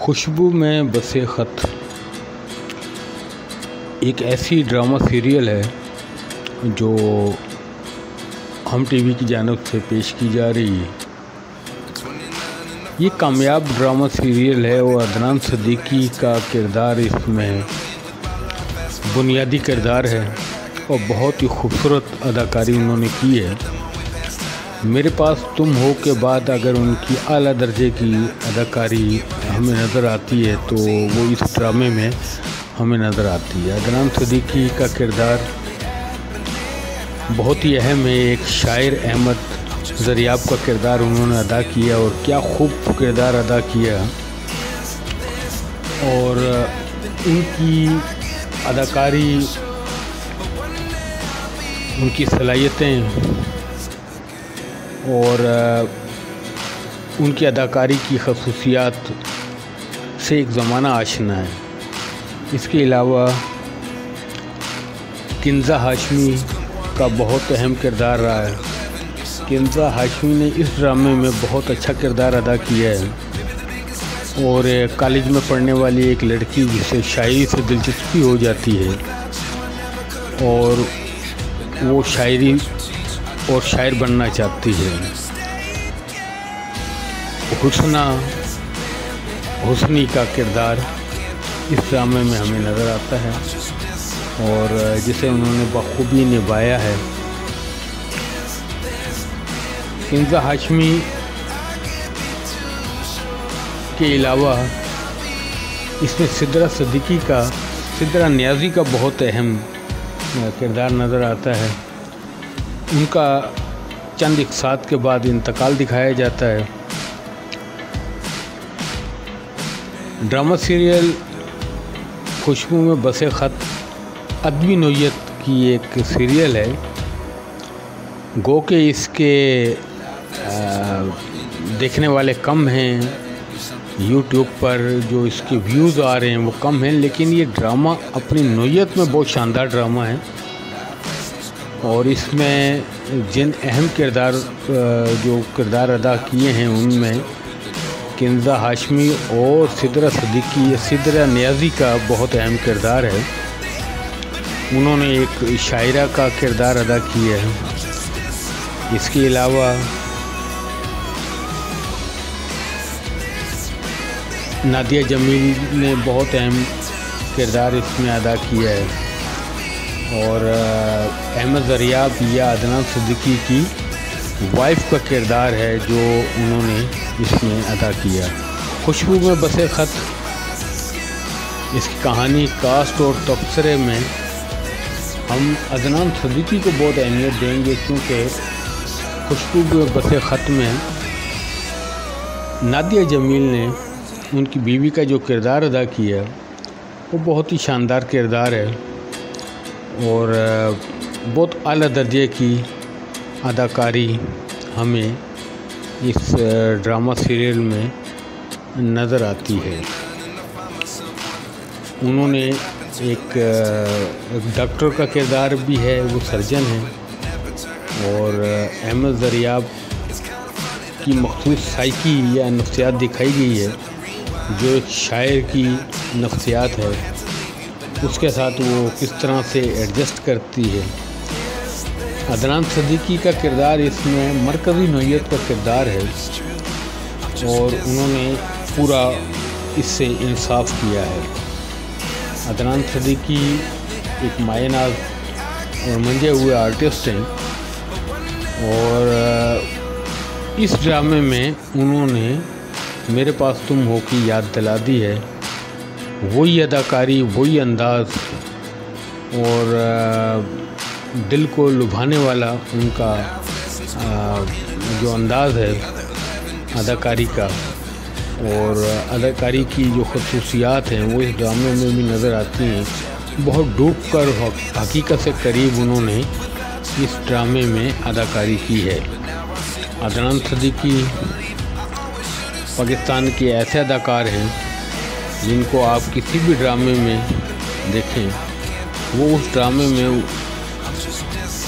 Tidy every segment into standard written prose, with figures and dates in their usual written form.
खुशबू में बसे ख़त एक ऐसी ड्रामा सीरियल है जो हम टीवी की जानिब से पेश की जा रही है। ये कामयाब ड्रामा सीरियल है और अदनान सिद्दीकी का किरदार इसमें बुनियादी किरदार है और बहुत ही खूबसूरत अदाकारी उन्होंने की है। मेरे पास तुम हो के बाद अगर उनकी आला दर्जे की अदाकारी हमें नज़र आती है तो वो इस ड्रामे में हमें नज़र आती है। अदनान सिद्दीकी का किरदार बहुत ही अहम है। एक शायर अहमद ज़रियाब का किरदार उन्होंने अदा किया और क्या खूब किरदार अदा किया। और उनकी अदाकारी, उनकी सलाहियतें और उनकी अदाकारी की खसूसियात से एक ज़माना आशना है। इसके अलावा किंज़ा हाशमी का बहुत अहम किरदार रहा है। किंज़ा हाशमी ने इस ड्रामे में बहुत अच्छा किरदार अदा किया है और कॉलेज में पढ़ने वाली एक लड़की जिसे शायरी से दिलचस्पी हो जाती है और वो शायरी और शायर बनना चाहती है। हुस्नी का किरदार इस ड्रामे में हमें नज़र आता है और जिसे उन्होंने बखूबी निभाया है। किंज़ा हाशमी के अलावा इसमें सिद्रा नियाज़ी का बहुत अहम किरदार नज़र आता है। उनका चंद एक साथ के बाद इंतकाल दिखाया जाता है। ड्रामा सीरियल खुशबू में बसे ख़त अदबी नोयत की एक सीरियल है। गो के इसके देखने वाले कम हैं, यूट्यूब पर जो इसके व्यूज़ आ रहे हैं वो कम हैं, लेकिन ये ड्रामा अपनी नोयत में बहुत शानदार ड्रामा है। और इसमें जिन अहम किरदार अदा किए हैं उनमें किंज़ा हाशमी और सिद्रा नियाज़ी का बहुत अहम किरदार है। उन्होंने एक शायरा का किरदार अदा किया है। इसके अलावा नादिया जमील ने बहुत अहम किरदार इसमें अदा किया है और अहमद ज़रियाब या अदनान सिद्दीकी की वाइफ का किरदार है जो उन्होंने इसमें अदा किया। खुशबू में बसे ख़त इसकी कहानी, कास्ट और तबसरे में हम अदनान सिद्दीकी को बहुत अहमियत देंगे क्योंकि खुशबू में बसे ख़त में नादिया जमील ने उनकी बीवी का जो किरदार अदा किया वो बहुत ही शानदार किरदार है और बहुत आला दर्जे की अदाकारी हमें इस ड्रामा सीरियल में नज़र आती है। उन्होंने एक डॉक्टर का किरदार भी है, वो सर्जन है और अहमद ज़रियाब की मखसूस साइकी या नफ्सियात दिखाई गई है जो एक शायर की नफ्सियात है, उसके साथ वो किस तरह से एडजस्ट करती है। अदनान सिद्दीकी का किरदार इसमें मरकज़ी नोयत का किरदार है और उन्होंने पूरा इससे इंसाफ किया है। अदनान सिद्दीकी एक मायनाज़ और मंजे हुए आर्टिस्ट हैं और इस ड्रामे में उन्होंने मेरे पास तुम हो की याद दिला दी है। वही अदाकारी, वही अंदाज़ और दिल को लुभाने वाला उनका जो अंदाज़ है अदाकारी का और अदाकारी की जो खसूसियात हैं वो इस ड्रामे में भी नज़र आती हैं। बहुत डूब कर हकीकत से करीब उन्होंने इस ड्रामे में अदाकारी की है। अदनान सिद्दीकी पाकिस्तान के ऐसे अदाकार हैं जिनको आप किसी भी ड्रामे में देखें वो उस ड्रामे में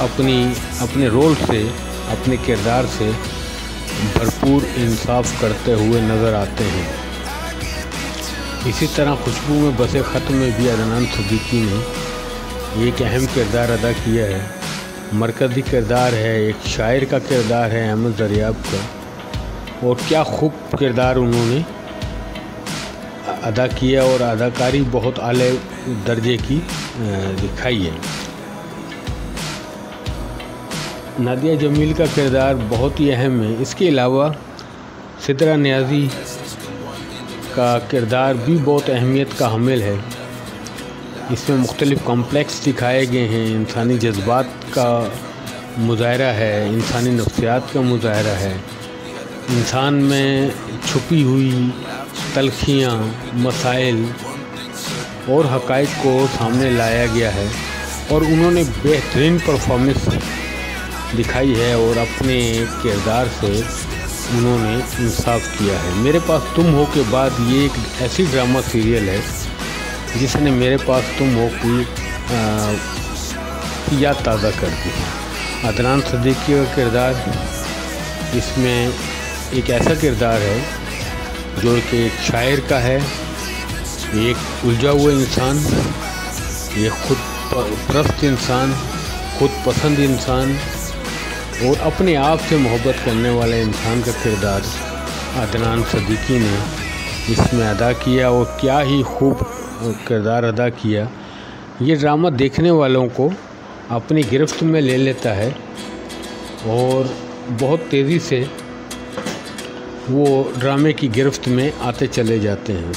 अपने रोल से, अपने किरदार से भरपूर इंसाफ करते हुए नज़र आते हैं। इसी तरह खुशबू में बसे ख़त में भी अदनान सिद्दीकी ने एक अहम किरदार अदा किया है। मरकज़ी किरदार है, एक शायर का किरदार है अहमद दरियाब का, और क्या खूब किरदार उन्होंने अदा किया और अदाकारी बहुत आले दर्जे की दिखाई है। नादिया जमील का किरदार बहुत ही अहम है। इसके अलावा सिद्रा नियाज़ी का किरदार भी बहुत अहमियत का हामिल है। इसमें मुख्तलिफ़ कॉम्प्लेक्स दिखाए गए हैं, इंसानी जज्बात का मुज़ाहरा है, इंसानी नफ्सियात का मुज़ाहरा है, इंसान में छुपी हुई तलखियाँ, मसाइल और हक़ाइक़ को सामने लाया गया है और उन्होंने बेहतरीन परफॉर्मेंस दिखाई है और अपने किरदार से उन्होंने इंसाफ किया है। मेरे पास तुम हो के बाद ये एक ऐसी ड्रामा सीरियल है जिसने मेरे पास तुम हो की याद ताज़ा कर दी है। अदनान सिद्दीकी का किरदार इसमें एक ऐसा किरदार है जो कि एक शायर का है, एक उलझा हुआ इंसान, एक खुद परस्त इंसान, खुद पसंद इंसान और अपने आप से मोहब्बत करने वाले इंसान का किरदार अदनान सिद्दीकी ने इसमें अदा किया और क्या ही खूब किरदार अदा किया। ये ड्रामा देखने वालों को अपनी गिरफ्त में ले लेता है और बहुत तेज़ी से वो ड्रामे की गिरफ्त में आते चले जाते हैं।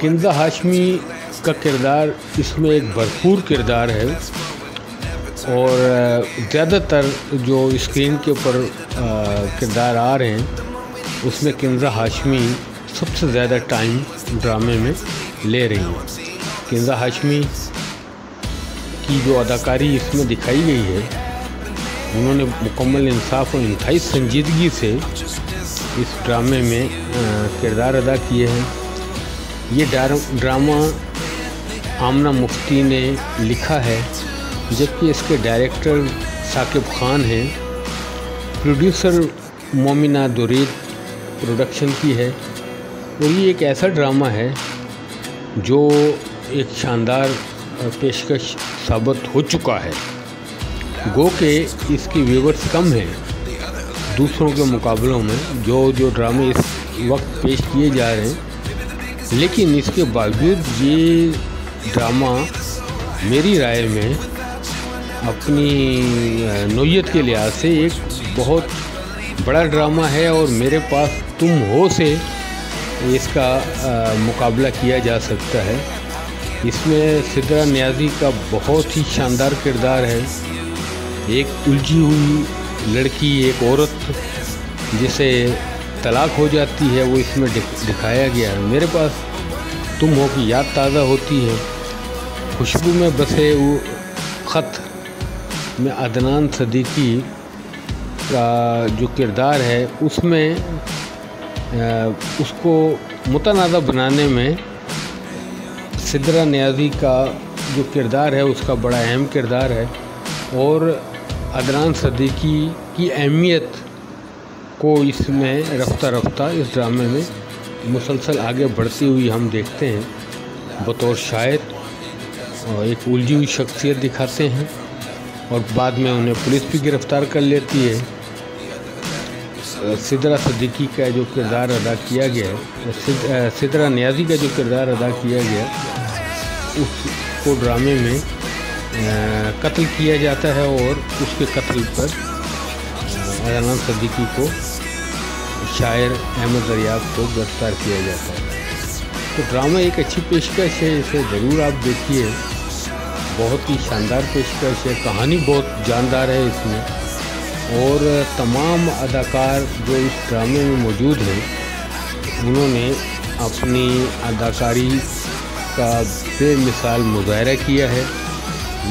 किंज़ा हाशमी का किरदार इसमें एक भरपूर किरदार है और ज़्यादातर जो स्क्रीन के ऊपर किरदार आ रहे हैं उसमें किंज़ा हाशमी सबसे ज़्यादा टाइम ड्रामे में ले रही हैं। किंज़ा हाशमी की जो अदाकारी इसमें दिखाई गई है, उन्होंने मुकम्मल इंसाफ और इंतहाई संजीदगी से इस ड्रामे में किरदार अदा किए हैं। ये ड्रामा आमना मुफ्ती ने लिखा है, जबकि इसके डायरेक्टर साकिब खान हैं। प्रोड्यूसर मोमिना दुरीद प्रोडक्शन की है और ये एक ऐसा ड्रामा है जो एक शानदार पेशकश साबित हो चुका है। गो के इसकी व्यूवर्स कम हैं दूसरों के मुकाबलों में जो ड्रामे इस वक्त पेश किए जा रहे हैं, लेकिन इसके बावजूद ये ड्रामा मेरी राय में अपनी नौयत के लिहाज से एक बहुत बड़ा ड्रामा है और मेरे पास तुम हो से इसका मुकाबला किया जा सकता है। इसमें सिद्रा नियाज़ी का बहुत ही शानदार किरदार है। एक उलझी हुई लड़की, एक औरत जिसे तलाक हो जाती है, वो इसमें दिखाया गया है। मेरे पास तुम हो की याद ताज़ा होती है। खुशबू में बसे वो ख़त में अदनान सिद्दीकी का जो किरदार है उसमें उसको मुतनाज़ा बनाने में सिद्रा नियाज़ी का जो किरदार है उसका बड़ा अहम किरदार है और अदनान सिद्दीकी की अहमियत को इसमें रफ्ता रफ्ता इस ड्रामे में मुसलसल आगे बढ़ती हुई हम देखते हैं। बतौर शायर और एक उलझी हुई शख्सियत दिखाते हैं और बाद में उन्हें पुलिस भी गिरफ़्तार कर लेती है। सिद्रा सिद्दीकी का जो किरदार अदा किया गया है, सिद्रा नियाज़ी का जो किरदार अदा किया गया, उसको ड्रामे में कत्ल किया जाता है और उसके कत्ल पर अदनान सिद्दीकी को, शायर अहमद दरियाब को गिरफ़्तार किया जाता है। तो ड्रामा एक अच्छी पेशकश है, इसे ज़रूर आप देखिए। बहुत ही शानदार पेशकश है, कहानी बहुत जानदार है इसमें और तमाम अदाकार जो इस ड्रामे में मौजूद हैं उन्होंने अपनी अदाकारी का बेमिसाल मुज़ाहरा किया है।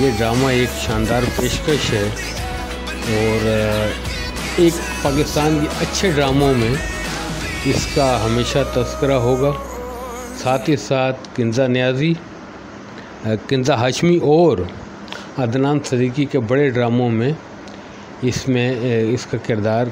ये ड्रामा एक शानदार पेशकश है और एक पाकिस्तान के अच्छे ड्रामों में इसका हमेशा तज़किरा होगा। साथ ही साथ किंज़ा हाशमी और अदनान सिद्दीकी के बड़े ड्रामों में इसमें इसका किरदार